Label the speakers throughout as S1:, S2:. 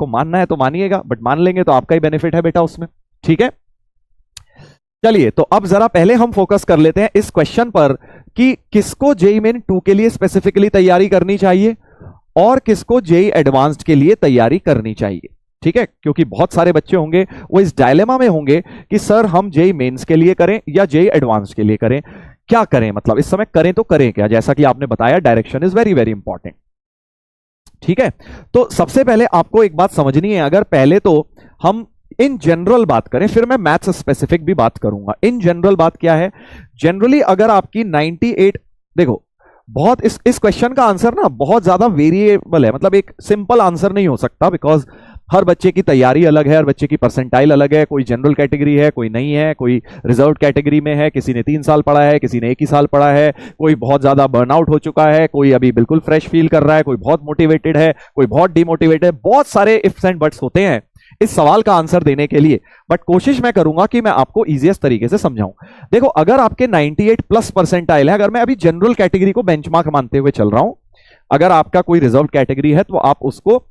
S1: आपको मानना है तो मानिएगा, बट मान लेंगे तो आपका ही बेनिफिट है बेटा उसमें। ठीक है, चलिए तो अब जरा पहले हम फोकस कर लेते हैं इस क्वेश्चन पर कि किसको जेईई मेन 2 के लिए स्पेसिफिकली तैयारी करनी चाहिए और किसको जेईई एडवांस्ड के लिए तैयारी करनी चाहिए। ठीक है, क्योंकि बहुत सारे बच्चे होंगे वो इस डायलेमा में होंगे कि सर हम जेईई मेंस के लिए करें या जेईई एडवांस्ड के लिए करें, क्या करें, मतलब इस समय करें तो करें क्या। जैसा कि आपने बताया direction is very very important. ठीक है, तो सबसे पहले आपको एक बात समझनी है, अगर पहले तो हम इन जनरल बात करें, फिर मैं मैथ्स स्पेसिफिक भी बात करूंगा। इन जनरल बात क्या है, जनरली अगर आपकी 98, देखो बहुत इस क्वेश्चन का आंसर ना बहुत ज्यादा वेरिएबल है, मतलब एक सिंपल आंसर नहीं हो सकता, बिकॉज हर बच्चे की तैयारी अलग है, हर बच्चे की परसेंटाइल अलग है, कोई जनरल कैटेगरी है, कोई नहीं है, कोई रिजर्व कैटेगरी में है, किसी ने 3 साल पढ़ा है, किसी ने 1 ही साल पढ़ा है, कोई बहुत ज्यादा बर्नआउट हो चुका है, कोई अभी बिल्कुल फ्रेश फील कर रहा है, कोई बहुत मोटिवेटेड है, कोई बहुत डिमोटिवेटेड है। बहुत सारे इफ्स एंड बट्स होते हैं इस सवाल का आंसर देने के लिए, बट कोशिश मैं करूंगा कि मैं आपको इजीएस्ट तरीके से समझाऊं। देखो अगर आपके 98 प्लस परसेंटाइल है, अगर मैं अभी जनरल कैटेगरी को बेंचमार्क मानते हुए चल रहा हूं, अगर आपका कोई रिजर्व कैटेगरी है तो आप उसको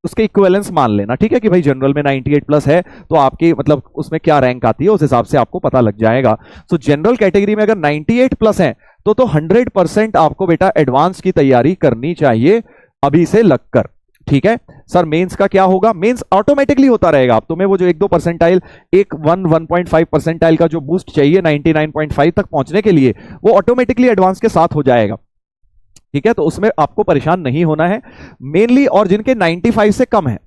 S1: उसके इक्विवेलेंस मान लेना। ठीक है कि भाई जनरल में 98 प्लस है तो आपकी मतलब उसमें क्या रैंक आती है उस हिसाब से आपको पता लग जाएगा। सो जनरल कैटेगरी में अगर 98 प्लस है तो 100% आपको बेटा एडवांस की तैयारी करनी चाहिए अभी से लगकर। ठीक है सर, मेंस का क्या होगा, मेंस ऑटोमेटिकली होता रहेगा। अब तुम्हें वो जो 1-2 परसेंटाइल, 1-1.5 परसेंटाइल का जो बूस्ट चाहिए 99.5 तक पहुंचने के लिए, वो ऑटोमेटिकली एडवांस के साथ हो जाएगा। ठीक है, तो उसमें आपको परेशान नहीं होना है मेनली। और जिनके 95 से कम है,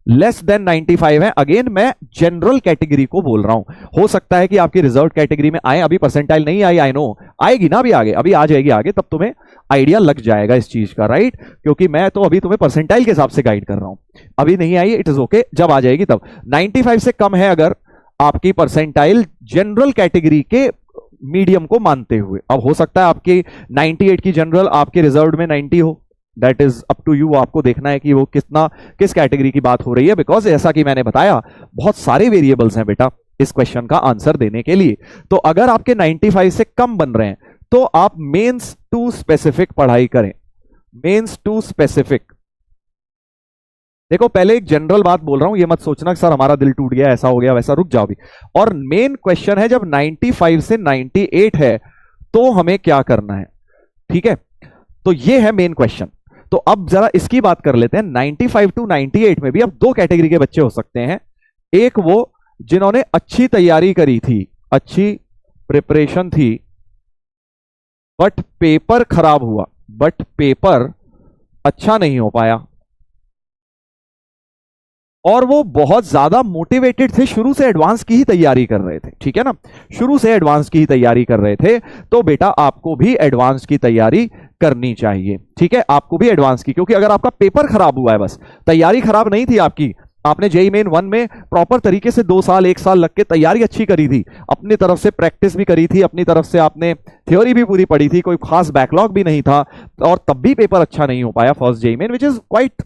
S1: लेस देन 95 है, अगेन मैं जनरल कैटेगरी को बोल रहा हूं। हो सकता है कि आपकी रिजर्व कैटेगरी में आए, अभी परसेंटाइल नहीं आई, आई नो आएगी ना, अभी आगे अभी आ जाएगी आगे, तब तुम्हें आइडिया लग जाएगा इस चीज का, राइट। क्योंकि मैं तो अभी तुम्हें परसेंटाइल के हिसाब से गाइड कर रहा हूं, अभी नहीं आई, इट इज ओके, जब आ जाएगी तब। 95 से कम है अगर आपकी परसेंटाइल जनरल कैटेगरी के मीडियम को मानते हुए, अब हो सकता है आपकी 98 की जनरल आपके रिजर्व में 90 हो, that is up to you. आपको देखना है कि वो किस कैटेगरी की बात हो रही है, बिकॉज ऐसा कि मैंने बताया बहुत सारे वेरिएबल्स हैं बेटा इस क्वेश्चन का आंसर देने के लिए। तो अगर आपके 95 से कम बन रहे हैं तो आप मेंस 2 स्पेसिफिक पढ़ाई करें, मेंस 2 स्पेसिफिक। देखो पहले एक जनरल बात बोल रहा हूं, ये मत सोचना कि सर हमारा दिल टूट गया, ऐसा हो गया वैसा, रुक जाओ भी। और मेन क्वेश्चन है जब 95 से 98 है तो हमें क्या करना है। ठीक है, तो ये है मेन क्वेश्चन। तो अब जरा इसकी बात कर लेते हैं। 95 टू 98 में भी अब 2 कैटेगरी के बच्चे हो सकते हैं। एक वो जिन्होंने अच्छी तैयारी करी थी, अच्छी प्रिपरेशन थी, बट पेपर खराब हुआ, बट पेपर अच्छा नहीं हो पाया, और वो बहुत ज्यादा मोटिवेटेड थे, शुरू से एडवांस की ही तैयारी कर रहे थे। ठीक है ना, शुरू से एडवांस की ही तैयारी कर रहे थे, तो बेटा आपको भी एडवांस की तैयारी करनी चाहिए। ठीक है, आपको भी एडवांस की, क्योंकि अगर आपका पेपर खराब हुआ है, बस तैयारी खराब नहीं थी आपकी, आपने जेईई मेन 1 में प्रॉपर तरीके से 2 साल 1 साल लग के तैयारी अच्छी करी थी, अपनी तरफ से प्रैक्टिस भी करी थी, अपनी तरफ से आपने थ्योरी भी पूरी पढ़ी थी, कोई खास बैकलॉग भी नहीं था, और तब भी पेपर अच्छा नहीं हो पाया first JEE main, which is quite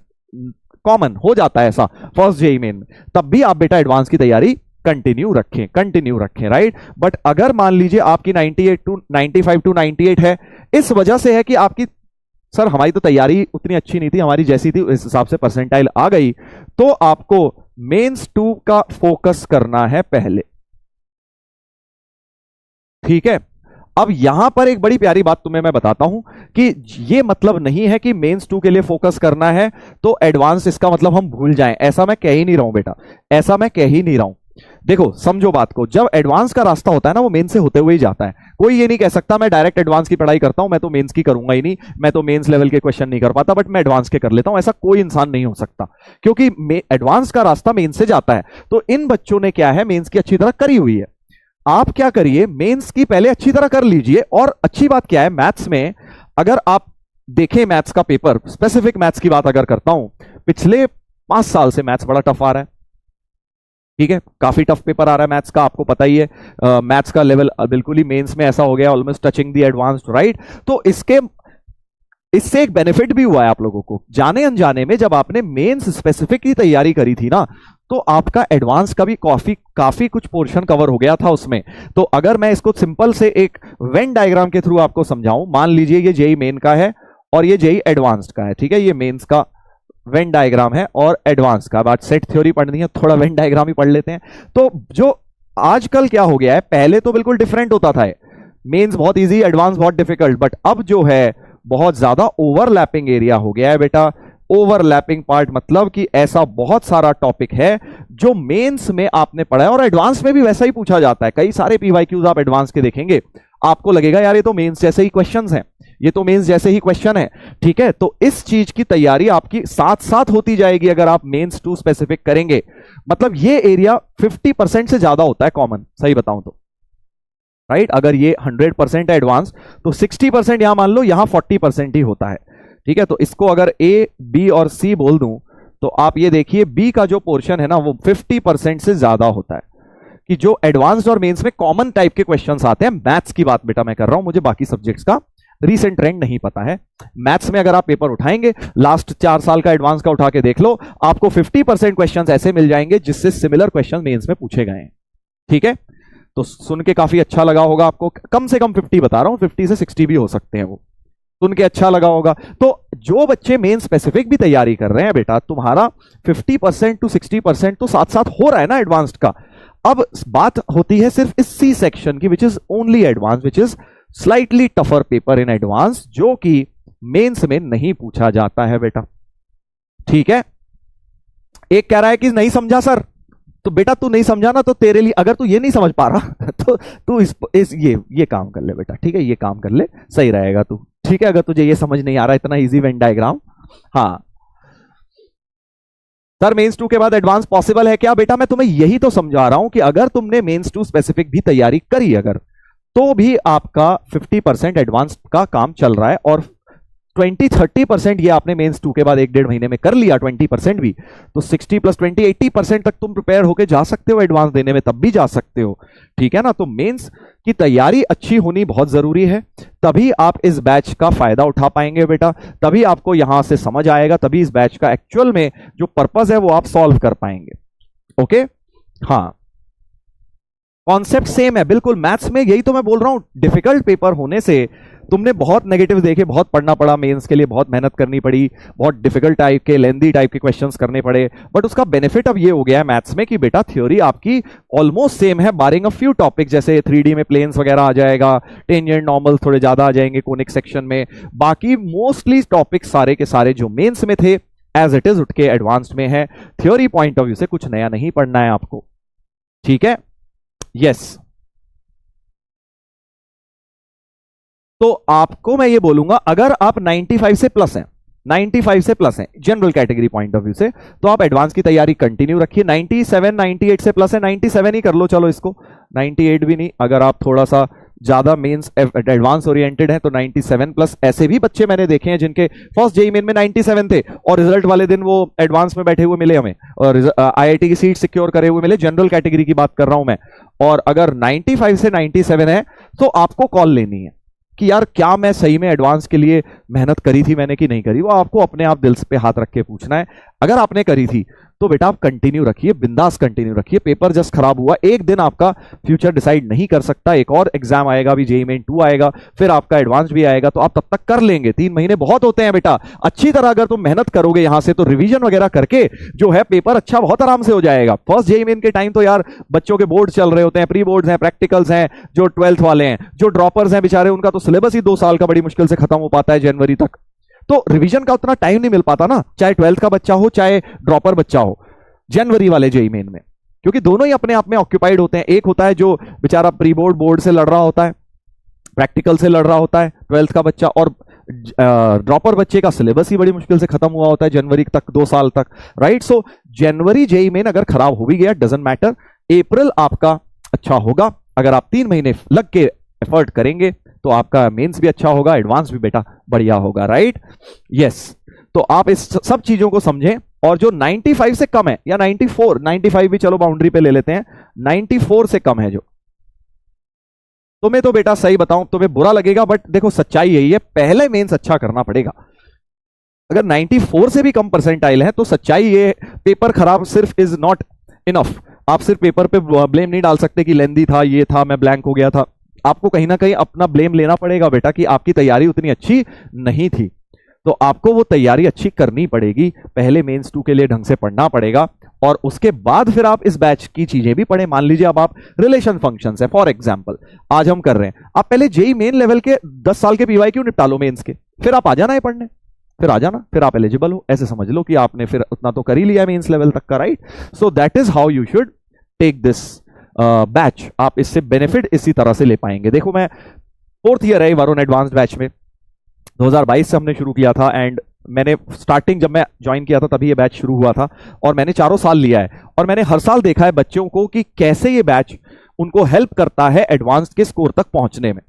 S1: common, हो जाता है ऐसा फर्स्ट जेईई मेन, तब भी आप बेटा एडवांस की तैयारी कंटिन्यू रखें, राइट। बट अगर मान लीजिए आपकी 95 टू 98 है, इस वजह से है कि आपकी सर हमारी तो तैयारी उतनी अच्छी नहीं थी, हमारी जैसी थी इस हिसाब से परसेंटाइल आ गई, तो आपको मेंस 2 का फोकस करना है पहले। ठीक है, अब यहां पर एक बड़ी प्यारी बात तुम्हें मैं बताता हूं कि ये मतलब नहीं है कि मेंस 2 के लिए फोकस करना है तो एडवांस इसका मतलब हम भूल जाएं, ऐसा मैं कह ही नहीं रहा हूं बेटा, ऐसा मैं कह ही नहीं रहा हूं। देखो समझो बात को, जब एडवांस का रास्ता होता है ना, वो मेंस से होते हुए ही जाता है। कोई ये नहीं कह सकता मैं डायरेक्ट एडवांस की पढ़ाई करता हूं, मैं तो मेंस की करूंगा ही नहीं, मैं तो मेंस लेवल के क्वेश्चन नहीं कर पाता बट मैं एडवांस के कर लेता हूं, ऐसा कोई इंसान नहीं हो सकता, क्योंकि एडवांस का रास्ता मेंस से जाता है। तो इन बच्चों ने क्या है, मेंस की अच्छी तरह करी हुई है। आप क्या करिए, मेंस की पहले अच्छी तरह कर लीजिए। और अच्छी बात क्या है, मैथ्स में अगर आप देखें मैथ्स का पेपर, स्पेसिफिक मैथ्स की बात अगर करता हूं, पिछले 5 साल से मैथ्स बड़ा टफ आ रहा है। ठीक है, काफी टफ पेपर आ रहा है मैथ्स का, आपको पता ही है। मैथ्स का लेवल बिल्कुल ही मेंस में ऐसा हो गया, almost touching the advanced, right. तो इससे एक बेनिफिट भी हुआ है आप लोगों को, जाने अनजाने में जब आपने मेंस स्पेसिफिक की तैयारी करी थी ना, तो आपका एडवांस का भी काफी कुछ पोर्शन कवर हो गया था उसमें। तो अगर मैं इसको सिंपल से एक वेन डायग्राम के थ्रू आपको समझाऊं, मान लीजिए ये जेईई मेन का है और ये जेईई एडवांस्ड का है। ठीक है, ये मेंस का वेन डायग्राम है और एडवांस का। बात सेट थ्योरी पढ़नी है, थोड़ा वेन डायग्राम ही पढ़ लेते हैं। तो जो आजकल क्या हो गया है, पहले तो बिल्कुल डिफरेंट होता था, मेंस बहुत इजी, एडवांस बहुत डिफिकल्ट, बट अब जो है बहुत ज्यादा ओवरलैपिंग एरिया हो गया है बेटा। ओवरलैपिंग पार्ट मतलब कि ऐसा बहुत सारा टॉपिक है जो मेंस में आपने पढ़ा है और एडवांस में भी वैसा ही पूछा जाता है। कई सारे पीवाईक्यूज आप एडवांस के देखेंगे, आपको लगेगा यार ये तो मेंस जैसे ही क्वेश्चंस हैं, ये तो मेंस जैसे ही क्वेश्चन है, ठीक है। तो इस चीज की तैयारी आपकी साथ साथ होती जाएगी अगर आप मेंस 2 स्पेसिफिक करेंगे। मतलब ये एरिया 50% से ज्यादा होता है कॉमन, सही बताऊं तो, राइट। अगर ये 100% है एडवांस तो 60% यहां मान लो, यहां 40% ही होता है, ठीक है। तो इसको अगर ए, बी और सी बोल दूं तो आप ये देखिए बी का जो पोर्शन है ना वो 50% से ज्यादा होता है, कि जो एडवांस्ड और मेंस में कॉमन टाइप के क्वेश्चंस आते हैं। मैथ्स की बात बेटा मैं कर रहा हूं, मुझे बाकी सब्जेक्ट्स का रीसेंट ट्रेंड नहीं पता है। मैथ्स में अगर आप पेपर उठाएंगे, लास्ट 4 साल का एडवांस का उठा के देख लो, आपको 50% क्वेश्चंस ऐसे मिल जाएंगे जिससे सिमिलर क्वेश्चन मेंस में पूछे गए हैं, ठीक है। तो सुन के काफी अच्छा लगा होगा आपको, कम से कम 50 बता रहा हूं, 50 से 60 भी हो सकते हैं, वो सुन के अच्छा लगा होगा। तो जो बच्चे मेन स्पेसिफिक भी तैयारी कर रहे हैं बेटा, तुम्हारा 50% to 60% तो साथ साथ हो रहा है ना एडवांस्ड का। अब बात होती है सिर्फ इस सी सेक्शन की, which is only advance, which is slightly tougher paper in advance, जो कि मेंस में नहीं पूछा जाता है बेटा, ठीक है। एक कह रहा है कि नहीं समझा सर, तो बेटा तू नहीं समझा ना, तो तेरे लिए, अगर तू ये नहीं समझ पा रहा तो तू ये काम कर ले बेटा, ठीक है, ये काम कर ले, सही रहेगा तू, ठीक है। अगर तुझे ये समझ नहीं आ रहा इतना इजी वेन डायग्राम, हाँ सर मेंस 2 के बाद एडवांस पॉसिबल है क्या? बेटा मैं तुम्हें यही तो समझा रहा हूं कि अगर तुमने मेंस 2 स्पेसिफिक भी तैयारी करी अगर, तो भी आपका 50% एडवांस का काम चल रहा है, और 20-30% ये आपने मेंस 2 के बाद 1-1.5 महीने में कर लिया, 20% भी, तो 60 + 20 80% तक तुम प्रिपेयर होके जा सकते हो एडवांस देने में, तब भी जा सकते हो, ठीक है ना। तो मेंस की तैयारी अच्छी होनी बहुत जरूरी है, तभी आप इस बैच का फायदा उठा पाएंगे बेटा, तभी आपको यहां से समझ आएगा, तभी इस बैच का एक्चुअल में जो पर्पस है वो आप सॉल्व कर पाएंगे, ओके। हाँ कॉन्सेप्ट सेम है बिल्कुल, मैथ्स में यही तो मैं बोल रहा हूं, डिफिकल्ट पेपर होने से तुमने बहुत नेगेटिव देखे, बहुत पढ़ना पड़ा मेंस के लिए, बहुत मेहनत करनी पड़ी, बहुत डिफिकल्ट टाइप के, लेंदी टाइप के क्वेश्चंस करने पड़े, बट उसका बेनिफिट अब ये हो गया है मैथ्स में कि बेटा थ्योरी आपकी ऑलमोस्ट सेम है, बारिंग अ फ्यू टॉपिक, जैसे 3D में प्लेन्स वगैरह आ जाएगा, टेंजेंट नॉर्मल थोड़े ज्यादा आ जाएंगे कोनिक सेक्शन में, बाकी मोस्टली टॉपिक सारे के सारे जो मेंस में थे एज इट इज उठ के एडवांस्ड में है। थ्योरी पॉइंट ऑफ व्यू से कुछ नया नहीं पढ़ना है आपको, ठीक है। यस तो आपको मैं ये बोलूंगा, अगर आप 95 से प्लस हैं, 95 से प्लस हैं general category point of view से, तो आप एडवांस की तैयारी कंटिन्यू रखिए। 97 98 से प्लस है, 97 ही कर लो चलो इसको, 98 भी नहीं, अगर आप थोड़ा सा ज्यादा मेंस एडवांस ओरिएंटेड है तो 97 प्लस। ऐसे भी बच्चे मैंने देखे हैं जिनके फर्स्ट जेईई मेन में 97 थे और रिजल्ट वाले दिन वो एडवांस में बैठे हुए मिले हमें, और आईआईटी की सीट सिक्योर करे हुए मिले, जनरल कैटेगरी की बात कर रहा हूं मैं। और अगर 95 से 97 है तो आपको कॉल लेनी है कि यार क्या मैं सही में एडवांस के लिए मेहनत करी थी मैंने कि नहीं करी, वो आपको अपने आप दिल पे हाथ रख के पूछना है। अगर आपने करी थी तो बेटा आप कंटिन्यू रखिए, बिंदास कंटिन्यू रखिए। पेपर जस्ट खराब हुआ, एक दिन आपका फ्यूचर डिसाइड नहीं कर सकता, एक और एग्जाम आएगा, अभी जेईई मेन 2 आएगा, फिर आपका एडवांस भी आएगा, तो आप तब तक कर लेंगे। 3 महीने बहुत होते हैं बेटा, अच्छी तरह अगर तुम मेहनत करोगे यहां से तो रिवीजन वगैरह करके जो है पेपर अच्छा बहुत आराम से हो जाएगा। फर्स्ट जेईई मेन के टाइम तो यार बच्चों के बोर्ड चल रहे होते हैं, प्री बोर्ड्स हैं, प्रैक्टिकल्स हैं, जो 12th वाले हैं, जो ड्रॉपर्स हैं बेचारे, उनका तो सिलेबस ही 2 साल का बड़ी मुश्किल से खत्म हो पाता है जनवरी तक, तो रिवीजन का उतना टाइम नहीं मिल पाता ना, चाहे 12th का बच्चा हो चाहे ड्रॉपर बच्चा हो, जनवरी वाले जेईई मेन में, क्योंकि दोनों ही अपने आप में ऑक्यूपाइड होते हैं। एक होता है जो बेचारा प्री बोर्ड बोर्ड से लड़ रहा होता है, प्रैक्टिकल से लड़ रहा होता है 12th का बच्चा, और ड्रॉपर बच्चे का सिलेबस ही बड़ी मुश्किल से खत्म हुआ होता है जनवरी तक, 2 साल तक, राइट। सो जनवरी जेईई मेन अगर खराब हो भी गया डजंट मैटर, अप्रैल आपका अच्छा होगा। अगर आप 3 महीने लग के एफर्ट करेंगे तो आपका मेंस भी अच्छा होगा, एडवांस भी बेटा बढ़िया होगा, राइट। यस तो आप इस सब चीजों को समझें। और जो 95 से कम है, या 94, 95 भी चलो बाउंड्री पे ले लेते हैं, 94 से कम है जो, तुम्हें तो बेटा सही बताऊं तुम्हें बुरा लगेगा, बट देखो सच्चाई यही है, पहले मेंस अच्छा करना पड़ेगा। अगर 94 से भी कम परसेंटाइल है तो सच्चाई ये, पेपर खराब सिर्फ इज नॉट इनफ। आप सिर्फ पेपर पे ब्लेम नहीं डाल सकते कि लेंदी था, ये था, मैं ब्लैंक हो गया था। आपको कहीं ना कहीं अपना ब्लेम लेना पड़ेगा बेटा कि आपकी तैयारी उतनी अच्छी नहीं थी। तो आपको वो तैयारी अच्छी करनी पड़ेगी, पहले मेंस 2 के लिए ढंग से पढ़ना पड़ेगा और उसके बाद फिर आप इस बैच की चीजें भी पढ़ें। मान लीजिए अब आप रिलेशन फंक्शंस है फॉर एग्जांपल आज हम कर रहे हैं, आप पहले जेई मेन लेवल के 10 साल के पीवाई क्यों निपटा लो मेंस के, फिर आप आ जाना है पढ़ने, फिर आ जाना, फिर आप एलिजिबल हो, ऐसे समझ लो कि आपने फिर उतना तो कर ही लिया मेंस लेवल तक का, right. So that is how you should take this batch, आप इससे बेनिफिट इसी तरह से ले पाएंगे। देखो मैं 4th ईयर है वरुण एडवांस्ड बैच में, 2022 से हमने शुरू किया था एंड मैंने स्टार्टिंग जब मैं ज्वाइन किया था तभी ये बैच शुरू हुआ था और मैंने 4 साल लिया है और मैंने हर साल देखा है बच्चों को कि कैसे ये बैच उनको हेल्प करता है एडवांस्ड के स्कोर तक पहुंचने में।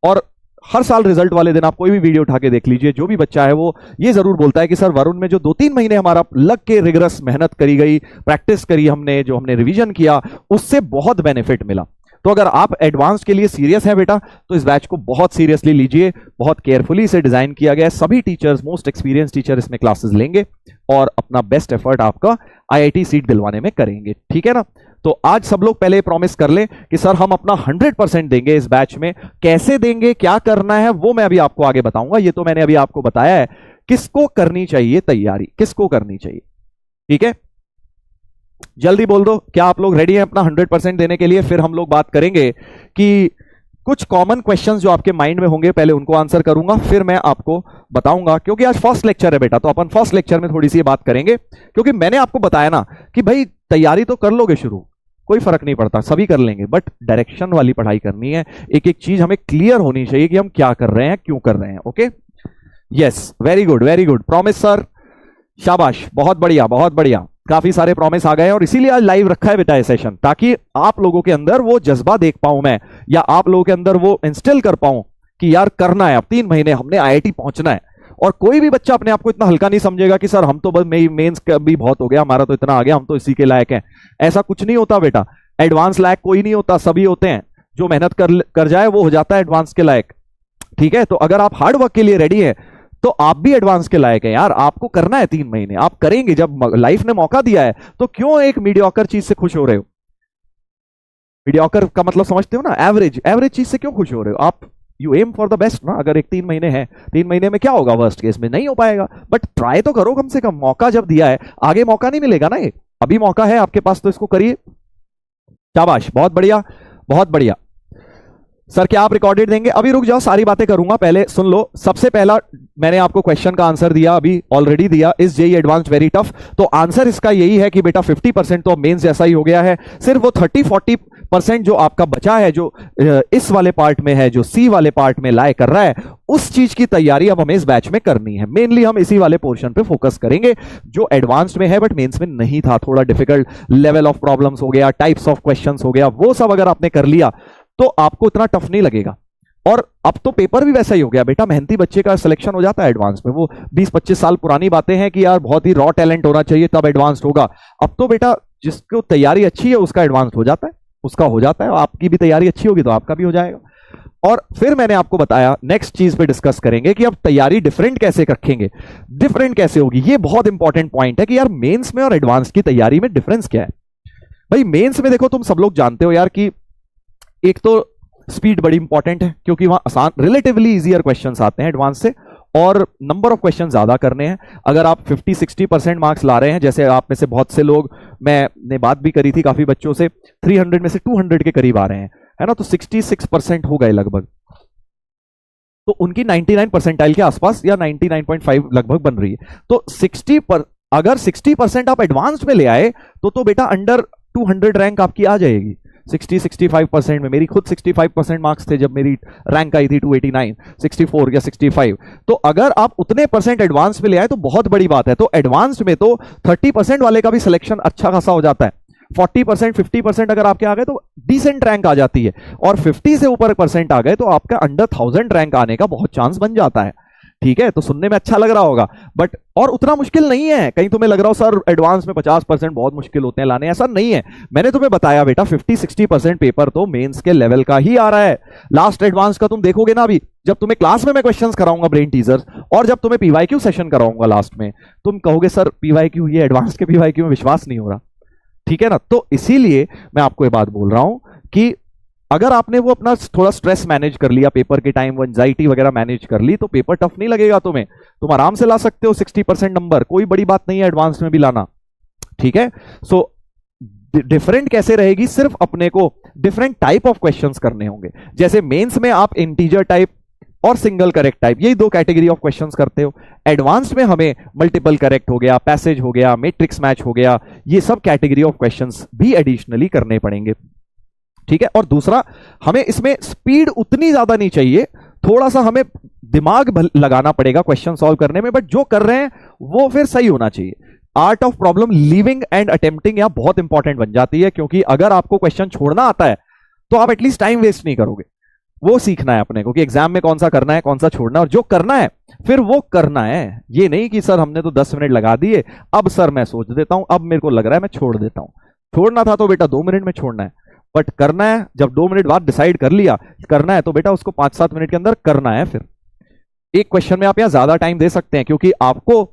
S1: और हर साल रिजल्ट वाले दिन आप कोई भी वीडियो उठा के देख लीजिए, जो भी बच्चा है वो ये जरूर बोलता है कि सर वरुण में जो 2-3 महीने हमारा लग के रिगरस मेहनत करी गई, प्रैक्टिस करी हमने, जो हमने रिवीजन किया, उससे बहुत बेनिफिट मिला। तो अगर आप एडवांस के लिए सीरियस है बेटा तो इस बैच को बहुत सीरियसली लीजिए, बहुत केयरफुली इसे डिजाइन किया गया है, सभी टीचर्स, मोस्ट एक्सपीरियंस टीचर इसमें क्लासेस लेंगे और अपना बेस्ट एफर्ट आपका आईआईटी सीट दिलवाने में करेंगे, ठीक है ना। तो आज सब लोग पहले प्रॉमिस कर लें कि सर हम अपना 100% देंगे इस बैच में, कैसे देंगे, क्या करना है वो मैं अभी आपको आगे बताऊंगा। ये तो मैंने अभी आपको बताया है किसको करनी चाहिए तैयारी, किसको करनी चाहिए, ठीक है। जल्दी बोल दो क्या आप लोग रेडी हैं अपना 100% देने के लिए। फिर हम लोग बात करेंगे कि कुछ कॉमन क्वेश्चंस जो आपके माइंड में होंगे पहले उनको आंसर करूंगा, फिर मैं आपको बताऊंगा, क्योंकि आज फर्स्ट लेक्चर है बेटा, तो अपन फर्स्ट लेक्चर में थोड़ी सी बात करेंगे, क्योंकि मैंने आपको बताया ना कि भाई तैयारी तो कर लोगे शुरू, कोई फर्क नहीं पड़ता, सभी कर लेंगे, बट डायरेक्शन वाली पढ़ाई करनी है, एक एक चीज हमें क्लियर होनी चाहिए कि हम क्या कर रहे हैं, क्यों कर रहे हैं। Okay, yes, very good very good, promise sir, शाबाश, बहुत बढ़िया बहुत बढ़िया, काफी सारे प्रॉमिस आ गए और इसीलिए आज लाइव रखा है बेटा ये सेशन, ताकि आप लोगों के अंदर वो जज्बा देख पाऊं मैं, या आप लोगों के अंदर वो इंस्टिल कर पाऊं कि यार करना है, अब 3 महीने हमने आईआईटी पहुंचना है। और कोई भी बच्चा अपने आप को इतना हल्का नहीं समझेगा कि सर हम तो बस मेंस भी बहुत हो गया, हमारा तो इतना आ गया, हम तो इसी के लायक हैं। ऐसा कुछ नहीं होता बेटा, एडवांस लायक कोई नहीं होता, सभी होते हैं, जो मेहनत कर जाए वो हो जाता है एडवांस के लायक, ठीक है। तो अगर आप हार्ड वर्क के लिए रेडी है तो आप भी एडवांस के लायक हैं यार, आपको करना है 3 महीने, आप करेंगे, जब लाइफ ने मौका दिया है तो क्यों एक मीडियोकर चीज से खुश हो रहे हो। मीडियोकर का मतलब समझते हो ना, एवरेज, एवरेज चीज से क्यों खुश हो रहे हो आप, you aim for the best ना। अगर एक 3 महीने है, 3 महीने में क्या होगा, वर्स्ट केस में नहीं हो पाएगा, बट ट्राई तो करो कम से कम, मौका जब दिया है, आगे मौका नहीं मिलेगा ना, ये अभी मौका है आपके पास, तो इसको करिए, शाबाश, बहुत बढ़िया बहुत बढ़िया। सर क्या आप रिकॉर्डेड देंगे, अभी रुक जाओ, सारी बातें करूंगा, पहले सुन लो। सबसे पहला मैंने आपको क्वेश्चन का आंसर दिया, अभी ऑलरेडी दिया, इस जेई एडवांस वेरी टफ, तो आंसर इसका यही है कि बेटा 50% तो मेंस जैसा ही हो गया है, सिर्फ वो 30-40% जो आपका बचा है, जो इस वाले पार्ट में है, जो सी वाले पार्ट में लाए कर रहा है, उस चीज की तैयारी अब हमें इस बैच में करनी है। मेनली हम इसी वाले पोर्शन पे फोकस करेंगे जो एडवांस्ड में है बट मेंस में नहीं था, थोड़ा डिफिकल्ट लेवल ऑफ प्रॉब्लम्स हो गया, टाइप्स ऑफ क्वेश्चंस हो गया, वो सब अगर आपने कर लिया तो आपको इतना टफ नहीं लगेगा। और अब तो पेपर भी वैसा ही हो गया बेटा, मेहनती बच्चे का सिलेक्शन हो जाता है एडवांस में, वो 20-25 साल पुरानी बातें हैं कि यार बहुत ही रॉ टैलेंट होना चाहिए तब एडवांस्ड होगा, अब तो बेटा जिसको तैयारी अच्छी है उसका एडवांस्ड हो जाता है, उसका हो जाता है, आपकी भी तैयारी अच्छी होगी तो आपका भी हो जाएगा। और फिर मैंने आपको बताया नेक्स्ट चीज पे डिस्कस करेंगे कि अब तैयारी डिफरेंट कैसे रखेंगे, डिफरेंट कैसे होगी, ये बहुत इंपॉर्टेंट पॉइंट है कि यार मेंस में और एडवांस की तैयारी में डिफरेंस क्या है। भाई मेंस में देखो, तुम सब लोग जानते हो यार कि एक तो स्पीड बड़ी इंपॉर्टेंट है, क्योंकि वहां आसान, रिलेटिवली इजियर क्वेश्चंस आते हैं एडवांस से, और नंबर ऑफ क्वेश्चन ज्यादा करने हैं। अगर आप 50-60% मार्क्स ला रहे हैं, जैसे आप में से बहुत से लोग, मैंने बात भी करी थी काफी बच्चों से, 300 में से 200 के करीब आ रहे हैं, है ना, तो 66% हो गए लगभग, तो उनकी 99 परसेंटाइल के आसपास या 99.5 लगभग बन रही है। तो अगर 60% आप एडवांस में ले आए तो बेटा अंडर 200 रैंक आपकी आ जाएगी, 60-65% में। मेरी खुद 65% मार्क्स थे जब मेरी रैंक आई थी 289, 64 या 65। तो अगर आप उतने परसेंट एडवांस में ले आए तो बहुत बड़ी बात है। तो एडवांस्ड में तो 30% वाले का भी सिलेक्शन अच्छा खासा हो जाता है, 40%, 50% अगर आपके आ गए तो डिसेंट रैंक आ जाती है, और 50 से ऊपर परसेंट आ गए तो आपका अंडर 1000 रैंक आने का बहुत चांस बन जाता है, ठीक है। तो सुनने में अच्छा लग रहा होगा, बट और उतना मुश्किल नहीं है। कहीं तुम्हें लग रहा हो सर एडवांस में 50% बहुत मुश्किल होते हैं लाने, ऐसा नहीं है। मैंने तुम्हें बताया बेटा 50-60% पेपर तो मेंस के लेवल का ही आ रहा है। लास्ट एडवांस का तुम देखोगे ना, अभी जब तुम्हें क्लास में मैं क्वेश्चंस कराऊंगा ब्रेन टीजर्स, और जब तुम्हें पीवाईक्यू सेशन कराऊंगा लास्ट में, तुम कहोगे सर पीवाईक्यू, ये एडवांस के पीवाईक्यू में विश्वास नहीं हो रहा, ठीक है ना। तो इसीलिए मैं आपको ये बात बोल रहा हूं कि अगर आपने वो अपना थोड़ा स्ट्रेस मैनेज कर लिया पेपर के टाइम, वो एंजाइटी वगैरह मैनेज कर ली, तो पेपर टफ नहीं लगेगा तुम्हें। तुम आराम से ला सकते हो 60% नंबर, कोई बड़ी बात नहीं है एडवांस में भी लाना, ठीक है। सो डिफरेंट कैसे रहेगी, सिर्फ अपने को डिफरेंट टाइप ऑफ क्वेश्चंस करने होंगे। जैसे मेंस में आप इंटीजर टाइप और सिंगल करेक्ट टाइप, यही दो कैटेगरी ऑफ क्वेश्चंस करते हो। एडवांस्ड में हमें मल्टीपल करेक्ट हो गया, पैसेज हो गया, मैट्रिक्स मैच हो गया, ये सब कैटेगरी ऑफ क्वेश्चंस भी एडिशनली करने पड़ेंगे, ठीक है। और दूसरा, हमें इसमें स्पीड उतनी ज्यादा नहीं चाहिए, थोड़ा सा हमें दिमाग लगाना पड़ेगा क्वेश्चन सॉल्व करने में, बट जो कर रहे हैं वो फिर सही होना चाहिए। Art of problem leaving and attempting यहां बहुत इंपॉर्टेंट बन जाती है, क्योंकि अगर आपको क्वेश्चन छोड़ना आता है तो आप एटलीस्ट टाइम वेस्ट नहीं करोगे। वो सीखना है अपने को कि एग्जाम में कौन सा करना है, कौन सा छोड़ना है, और जो करना है फिर वो करना है। ये नहीं कि सर हमने तो 10 मिनट लगा दिए, अब सर मैं सोच देता हूं, अब मेरे को लग रहा है मैं छोड़ देता हूं। छोड़ना था तो बेटा 2 मिनट में छोड़ना है, बट करना है जब 2 मिनट बाद डिसाइड कर लिया करना है तो बेटा उसको 5-7 मिनट के अंदर करना है। फिर एक क्वेश्चन में आप यहां ज्यादा टाइम दे सकते हैं, क्योंकि आपको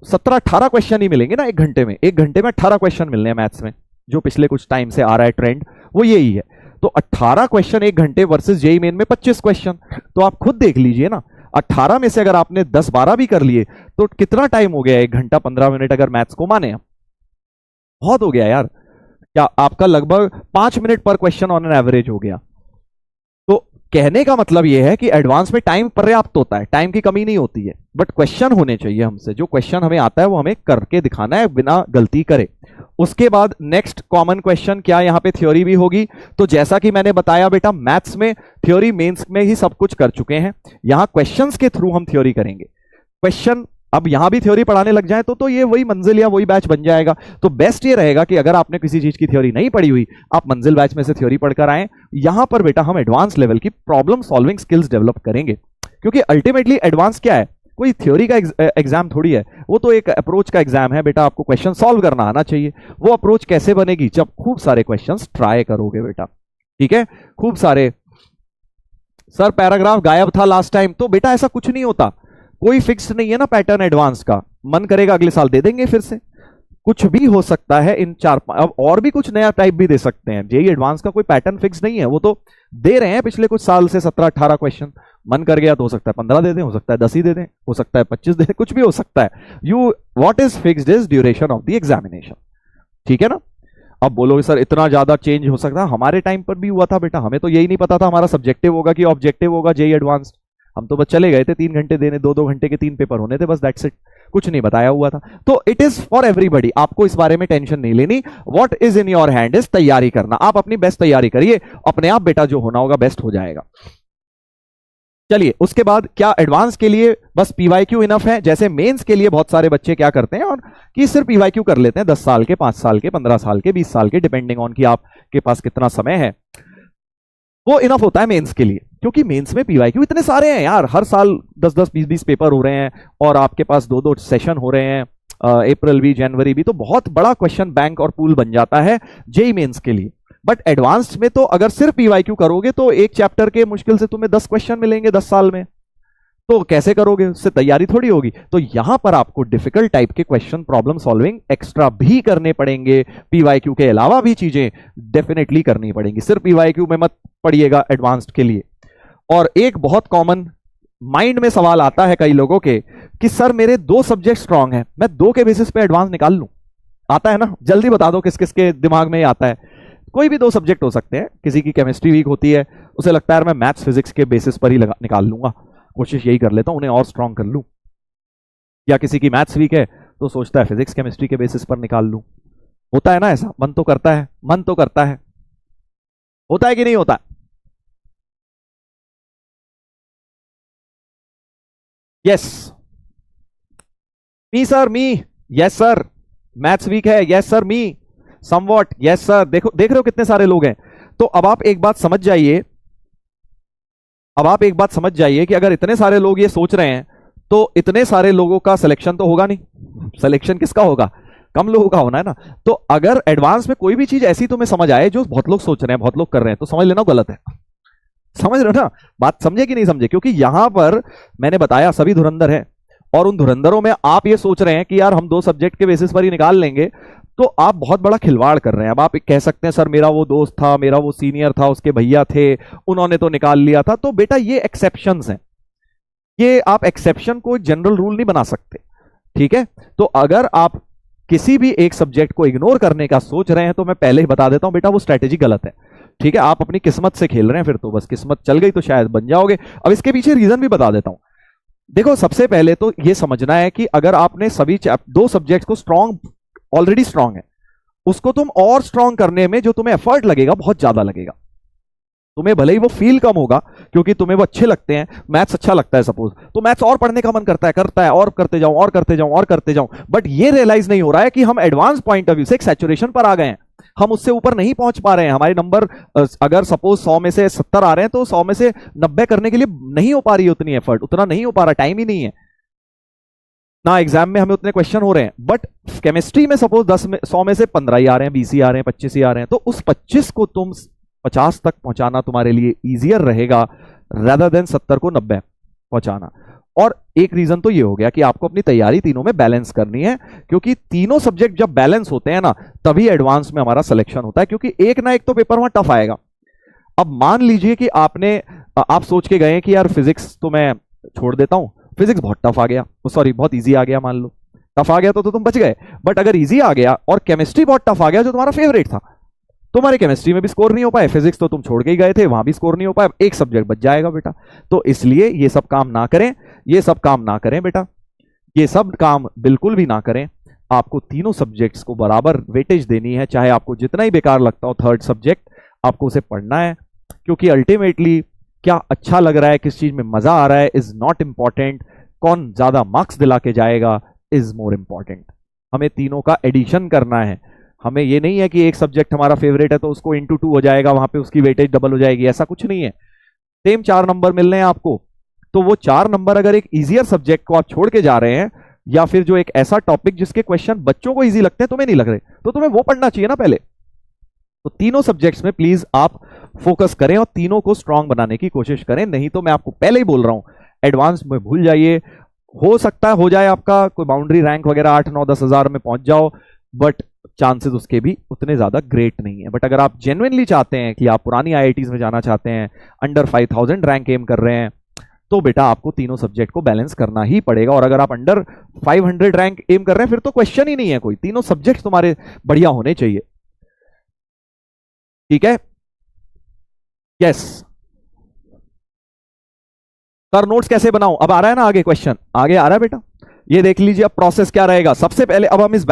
S1: 17-18 क्वेश्चन ही मिलेंगे ना एक घंटे में। एक घंटे में 18 क्वेश्चन मिलने हैं मैथ्स में, जो पिछले कुछ टाइम से आ रहा है ट्रेंड वो यही है। तो 18 क्वेश्चन एक घंटे वर्सेस जेईई मेन में 25 क्वेश्चन, तो आप खुद देख लीजिए ना, 18 में से अगर आपने 10-12 भी कर लिए तो कितना टाइम हो गया, 1 घंटा 15 मिनट अगर मैथ्स को माने, बहुत हो गया यार। क्या आपका लगभग 5 मिनट पर क्वेश्चन ऑन एन एवरेज हो गया। तो कहने का मतलब यह है कि एडवांस में टाइम पर्याप्त होता है, टाइम की कमी नहीं होती है, बट क्वेश्चन होने चाहिए हमसे, जो क्वेश्चन हमें आता है वो हमें करके दिखाना है बिना गलती करे। उसके बाद नेक्स्ट कॉमन क्वेश्चन क्या, यहां पे थ्योरी भी होगी। तो जैसा कि मैंने बताया बेटा, मैथ्स में थ्योरी मेंस में ही सब कुछ कर चुके हैं, यहां क्वेश्चंस के थ्रू हम थ्योरी करेंगे। क्वेश्चन अब यहां भी थ्योरी पढ़ाने लग जाए तो ये वही मंजिल या वही बैच बन जाएगा। तो बेस्ट ये रहेगा कि अगर आपने किसी चीज की थ्योरी नहीं पढ़ी हुई, आप मंजिल बैच में से थ्योरी पढ़कर आए। यहां पर बेटा हम एडवांस लेवल की प्रॉब्लम सॉल्विंग स्किल्स डेवलप करेंगे, क्योंकि अल्टीमेटली एडवांस क्या है, कोई थ्योरी का एग्जाम थोड़ी है, वो तो एक अप्रोच का एग्जाम है बेटा। आपको क्वेश्चन सॉल्व करना आना चाहिए। वो अप्रोच कैसे बनेगी, जब खूब सारे क्वेश्चंस ट्राई करोगे बेटा, ठीक है। खूब सारे, सर पैराग्राफ गायब था लास्ट टाइम, तो बेटा ऐसा कुछ नहीं होता, कोई फिक्स नहीं है ना पैटर्न एडवांस का। मन करेगा अगले साल दे देंगे फिर से, कुछ भी हो सकता है इन 4-5, अब और भी कुछ नया टाइप भी दे सकते हैं। जेईई एडवांस का कोई पैटर्न फिक्स नहीं है, वो तो दे रहे हैं पिछले कुछ साल से 17-18 क्वेश्चन। मन कर गया तो हो सकता है 15 दे दें, हो सकता है 10 ही दे दें, हो सकता है 25 दे दें, कुछ भी हो सकता है। What is fixed is duration of the examination, ठीक है ना। अब बोलोगे सर इतना ज्यादा चेंज हो सकता है, हमारे टाइम पर भी हुआ था बेटा, हमें तो यही नहीं पता था हमारा सब्जेक्टिव होगा कि ऑब्जेक्टिव होगा जेईई एडवांस। हम तो बस चले गए थे 3 घंटे देने, 2-2 घंटे के 3 पेपर होने थे, बस दैट्स इट, कुछ नहीं बताया हुआ था। तो इट इज फॉर एवरीबॉडी, आपको इस बारे में टेंशन नहीं लेनी। What is in your hand is तैयारी करना, आप अपनी बेस्ट तैयारी करिए, अपने आप बेटा जो होना होगा बेस्ट हो जाएगा। चलिए उसके बाद क्या एडवांस के लिए बस पीवाईक्यू इनफ है, जैसे मेंस के लिए बहुत सारे बच्चे क्या करते हैं और कि सिर्फ पीवाईक्यू कर लेते हैं 10 साल के, 5 साल के, 15 साल के, 20 साल के, डिपेंडिंग ऑन कि आपके पास कितना समय है, वो इनफ होता है मेंस के लिए। क्योंकि मेंस में पीवाईक्यू इतने सारे हैं यार, हर साल 10-10, 20-20 पेपर हो रहे हैं, और आपके पास 2-2 सेशन हो रहे हैं, अप्रैल भी जनवरी भी, तो बहुत बड़ा क्वेश्चन बैंक और पूल बन जाता है जेईई मेंस के लिए। बट एडवांस्ड में तो अगर सिर्फ पीवाईक्यू करोगे तो एक चैप्टर के मुश्किल से तुम्हें 10 क्वेश्चन मिलेंगे 10 साल में, तो कैसे करोगे, उससे तैयारी थोड़ी होगी। तो यहां पर आपको डिफिकल्ट टाइप के क्वेश्चन प्रॉब्लम सॉल्विंग एक्स्ट्रा भी करने पड़ेंगे, पीवाईक्यू के अलावा भी चीजें डेफिनेटली करनी पड़ेंगी, सिर्फ पीवाईक्यू में मत पढ़िएगा एडवांस्ड के लिए। और एक बहुत कॉमन माइंड में सवाल आता है कई लोगों के कि सर मेरे 2 सब्जेक्ट स्ट्रांग हैं, मैं 2 के बेसिस पे एडवांस निकाल लूं, आता है ना, जल्दी बता दो किस किस के दिमाग में आता है। कोई भी 2 सब्जेक्ट हो सकते हैं, किसी की केमिस्ट्री वीक होती है, उसे लगता है मैं मैथ्स फिजिक्स के बेसिस पर ही निकाल लूंगा, कोशिश यही कर लेता हूं उन्हें और स्ट्रांग कर लूं। या किसी की मैथ्स वीक है तो सोचता है फिजिक्स केमिस्ट्री के बेसिस पर निकाल लूं। होता है ना ऐसा, मन तो करता है, मन तो करता है, होता है कि नहीं होता? यस मी सर, मी, यस सर, मैथ्स वीक है, यस सर, मी समवॉट, यस सर। देखो, देख रहे हो कितने सारे लोग हैं। तो अब आप एक बात समझ जाइए, अब आप एक बात समझ जाइए कि अगर इतने सारे लोग ये सोच रहे हैं तो इतने सारे लोगों का सिलेक्शन तो होगा नहीं। सिलेक्शन किसका होगा? कम लोगों का होना है ना। तो अगर एडवांस में कोई भी चीज ऐसी तुम्हें समझ आए जो बहुत लोग सोच रहे हैं, बहुत लोग कर रहे हैं, तो समझ लेना गलत है। समझ रहे हो ना बात, समझे कि नहीं समझे? क्योंकि यहां पर मैंने बताया सभी धुरंधर हैं, और उन धुरंधरों में आप ये सोच रहे हैं कि यार हम 2 सब्जेक्ट के बेसिस पर ही निकाल लेंगे, तो आप बहुत बड़ा खिलवाड़ कर रहे हैं। अब आप कह सकते हैं सर मेरा वो दोस्त था, मेरा वो सीनियर था, उसके भैया थे, उन्होंने तो निकाल लिया था। तो बेटा ये एक्सेप्शंस हैं, ये आप एक्सेप्शन को एक जनरल रूल नहीं बना सकते, ठीक है। तो अगर आप किसी भी एक सब्जेक्ट को इग्नोर करने का सोच रहे हैं तो मैं पहले ही बता देता हूं बेटा वो स्ट्रेटेजी गलत है, ठीक है। आप अपनी किस्मत से खेल रहे हैं, फिर तो बस किस्मत चल गई तो शायद बन जाओगे। अब इसके पीछे रीजन भी बता देता हूं। देखो सबसे पहले तो ये समझना है कि अगर आपने सभी दो सब्जेक्ट को स्ट्रांग, ऑलरेडी स्ट्रांग है, उसको तुम और स्ट्रांग करने में जो तुम्हें एफर्ट लगेगा बहुत ज्यादा लगेगा। तुम्हें भले ही वो फील कम होगा क्योंकि तुम्हें वो अच्छे लगते हैं, मैथ्स अच्छा लगता है सपोज, तो मैथ्स और पढ़ने का मन करता है और करते जाऊं और करते जाऊं और करते जाऊं, बट ये रियलाइज नहीं हो रहा है कि हम एडवांस पॉइंट ऑफ व्यू से एक सैचुरेशन पर आ गए हैं, हम उससे ऊपर नहीं पहुंच पा रहे हैं। हमारे नंबर अगर सपोज 100 में से 70 आ रहे हैं तो 100 में से 90 करने के लिए नहीं हो पा रही है उतनी एफर्ट, उतना नहीं हो पा रहा, टाइम ही नहीं है ना, एग्जाम में हमें उतने क्वेश्चन हो रहे हैं। बट केमिस्ट्री में सपोज 100 में से 15 ही आ रहे हैं, 20 ही आ रहे हैं, 25 ही आ रहे हैं, तो उस 25 को तुम 50 तक पहुंचाना तुम्हारे लिए इजियर रहेगा रेदर देन 70 को 90 पहुंचाना। और एक रीजन तो ये हो गया कि आपको अपनी तैयारी तीनों में बैलेंस करनी है, क्योंकि तीनों सब्जेक्ट जब बैलेंस होते हैं ना तभी एडवांस में हमारा सिलेक्शन होता है, क्योंकि एक ना एक तो पेपर वहां टफ आएगा। अब मान लीजिए कि आप सोच के गए कि यार फिजिक्स तो मैं छोड़ देता हूं, फिजिक्स बहुत टफ आ गया, सॉरी बहुत इजी आ गया, मान लो टफ आ गया तो तुम बच गए। बट अगर इजी आ गया और केमिस्ट्री बहुत टफ आ गया जो तुम्हारा फेवरेट था, तुम्हारे केमिस्ट्री में भी स्कोर नहीं हो पाए, फिजिक्स तो तुम छोड़ के ही गए थे, वहां भी स्कोर नहीं हो पाए, एक सब्जेक्ट बच जाएगा बेटा। तो इसलिए ये सब काम ना करें, ये सब काम ना करें बेटा, ये सब काम बिल्कुल भी ना करें। आपको तीनों सब्जेक्ट्स को बराबर वेटेज देनी है, चाहे आपको जितना ही बेकार लगता हो थर्ड सब्जेक्ट, आपको उसे पढ़ना है, क्योंकि अल्टीमेटली क्या अच्छा लग रहा है, किस चीज में मजा आ रहा है इज नॉट इंपॉर्टेंट, कौन ज्यादा मार्क्स दिला के जाएगा इज मोर इंपॉर्टेंट। हमें तीनों का एडिशन करना है, हमें ये नहीं है कि एक सब्जेक्ट हमारा फेवरेट है तो उसको इंटू 2 हो जाएगा, वहां पे उसकी वेटेज डबल हो जाएगी, ऐसा कुछ नहीं है। सेम 4 नंबर मिल रहे हैं आपको, तो वो 4 नंबर अगर एक इजियर सब्जेक्ट को आप छोड़ के जा रहे हैं, या फिर जो एक ऐसा टॉपिक जिसके क्वेश्चन बच्चों को इजी लगते हैं तुम्हें नहीं लग रहे, तो तुम्हें वो पढ़ना चाहिए ना पहले। तो तीनों सब्जेक्ट्स में प्लीज आप फोकस करें और तीनों को स्ट्रांग बनाने की कोशिश करें, नहीं तो मैं आपको पहले ही बोल रहा हूं एडवांस में भूल जाइए। हो सकता है हो जाए आपका कोई बाउंड्री रैंक वगैरह 8, 9, 10 हजार में पहुंच जाओ, बट चांसेस उसके भी उतने ज्यादा ग्रेट नहीं है। बट अगर आप जेन्युइनली चाहते हैं कि आप पुरानी आईआईटीज में जाना चाहते हैं, अंडर 5000 रैंक एम कर रहे हैं, तो बेटा आपको तीनों सब्जेक्ट को बैलेंस करना ही पड़ेगा। और अगर आप अंडर 500 रैंक एम कर रहे हैं फिर तो क्वेश्चन ही नहीं है कोई, तीनों सब्जेक्ट तुम्हारे बढ़िया होने चाहिए, ठीक है। यस सर, नोट्स कैसे बनाऊं? अब आ रहा है ना आगे क्वेश्चन, आगे आ रहा है बेटा, ये देख लीजिए अब प्रोसेस क्या रहेगा। सबसे पहले अब हम इस बैच